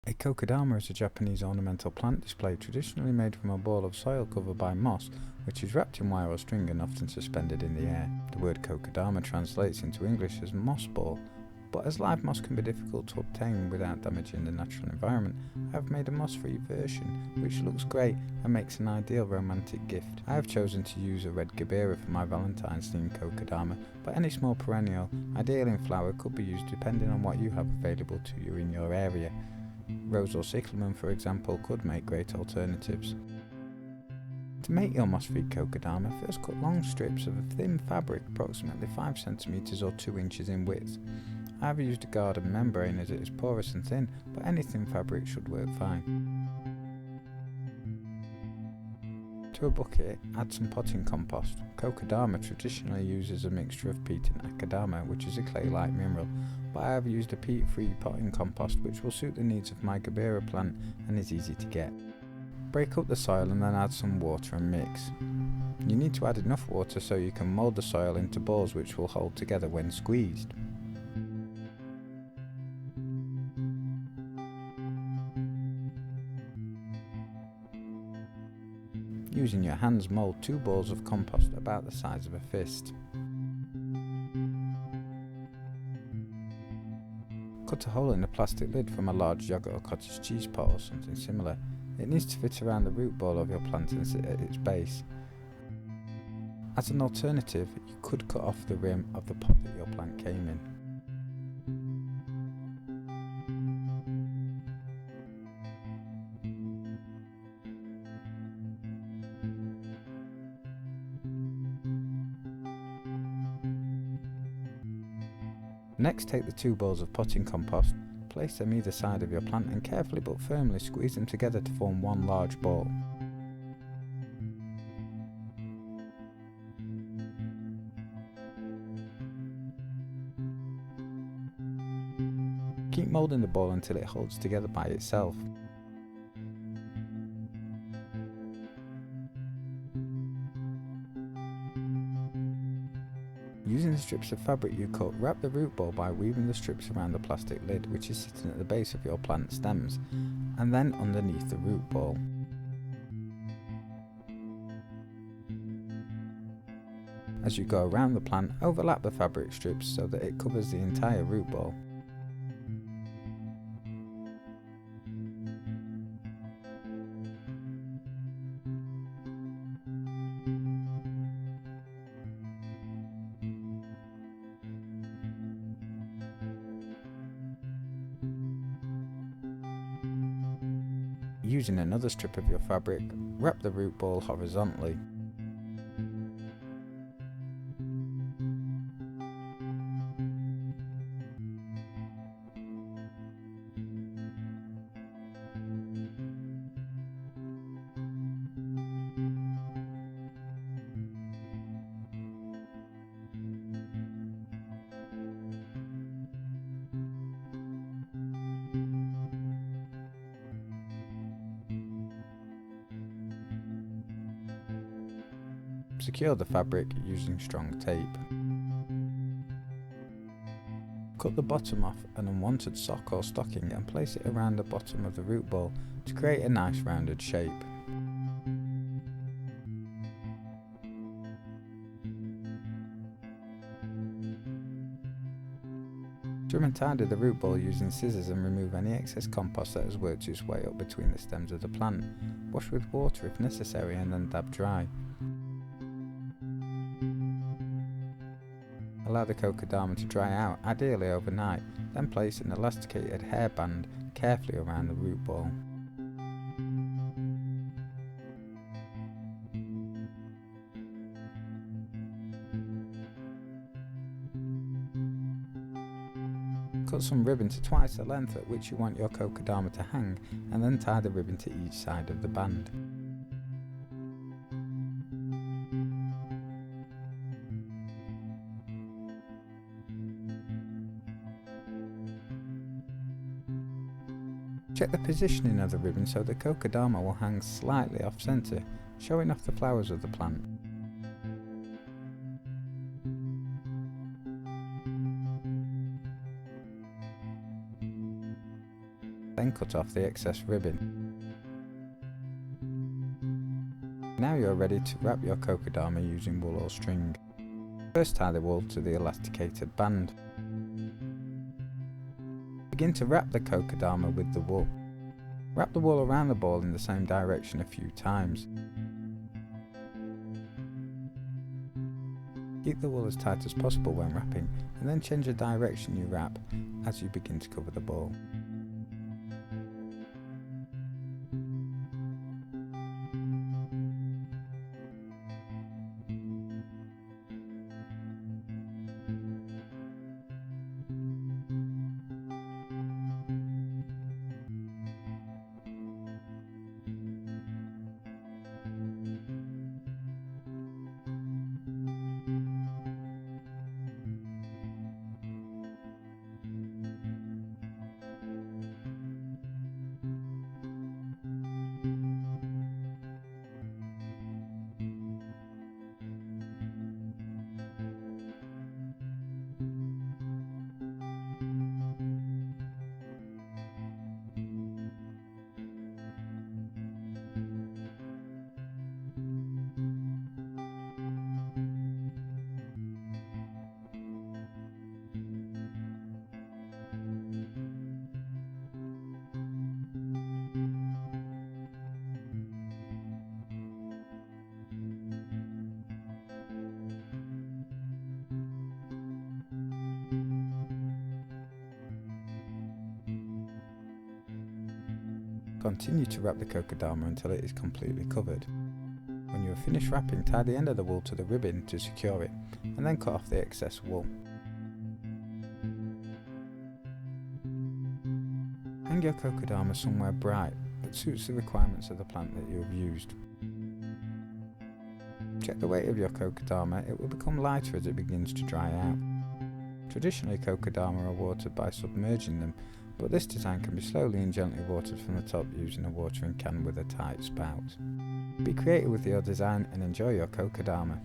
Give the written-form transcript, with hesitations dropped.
A kokedama is a Japanese ornamental plant display traditionally made from a ball of soil covered by moss, which is wrapped in wire or string and often suspended in the air. The word kokedama translates into English as moss ball, but as live moss can be difficult to obtain without damaging the natural environment, I have made a moss-free version, which looks great and makes an ideal romantic gift. I have chosen to use a red Gerbera for my Valentine's themed kokedama, but any small perennial, ideal in flower, could be used depending on what you have available to you in your area. Rose or Cyclamen, for example, could make great alternatives. To make your moss-free kokedama, first cut long strips of a thin fabric approximately 5 cm or 2 inches in width. I have used a garden membrane as it is porous and thin, but any thin fabric should work fine. To a bucket, add some potting compost. Kokedama traditionally uses a mixture of peat and akadama, which is a clay-like mineral, but I have used a peat-free potting compost which will suit the needs of my Gerbera plant and is easy to get. Break up the soil and then add some water and mix. You need to add enough water so you can mould the soil into balls which will hold together when squeezed. Using your hands, mould 2 balls of compost about the size of a fist. Cut a hole in the plastic lid from a large yogurt or cottage cheese pot or something similar. It needs to fit around the root ball of your plant and sit at its base. As an alternative, you could cut off the rim of the pot that your plant came in. Next, take the 2 balls of potting compost, place them either side of your plant and carefully but firmly squeeze them together to form one large ball. Keep moulding the ball until it holds together by itself. Using the strips of fabric you cut, wrap the root ball by weaving the strips around the plastic lid, which is sitting at the base of your plant stems, and then underneath the root ball. As you go around the plant, overlap the fabric strips so that it covers the entire root ball. Using another strip of your fabric, wrap the root ball horizontally. Secure the fabric using strong tape. Cut the bottom off an unwanted sock or stocking and place it around the bottom of the root ball to create a nice rounded shape. Trim and tidy the root ball using scissors and remove any excess compost that has worked its way up between the stems of the plant. Wash with water if necessary and then dab dry. Allow the kokedama to dry out, ideally overnight, then place an elasticated hairband carefully around the root ball. Cut some ribbon to twice the length at which you want your kokedama to hang, and then tie the ribbon to each side of the band. Check the positioning of the ribbon so the kokedama will hang slightly off centre, showing off the flowers of the plant. Then cut off the excess ribbon. Now you are ready to wrap your Kokedama using wool or string. First tie the wool to the elasticated band. Begin to wrap the Kokedama with the wool. Wrap the wool around the ball in the same direction a few times. Keep the wool as tight as possible when wrapping, and then change the direction you wrap as you begin to cover the ball. Continue to wrap the Kokedama until it is completely covered. When you are finished wrapping, tie the end of the wool to the ribbon to secure it, and then cut off the excess wool. Hang your Kokedama somewhere bright that suits the requirements of the plant that you have used. Check the weight of your Kokedama, it will become lighter as it begins to dry out. Traditionally, Kokedama are watered by submerging them, but this design can be slowly and gently watered from the top using a watering can with a tight spout. Be creative with your design and enjoy your Kokedama.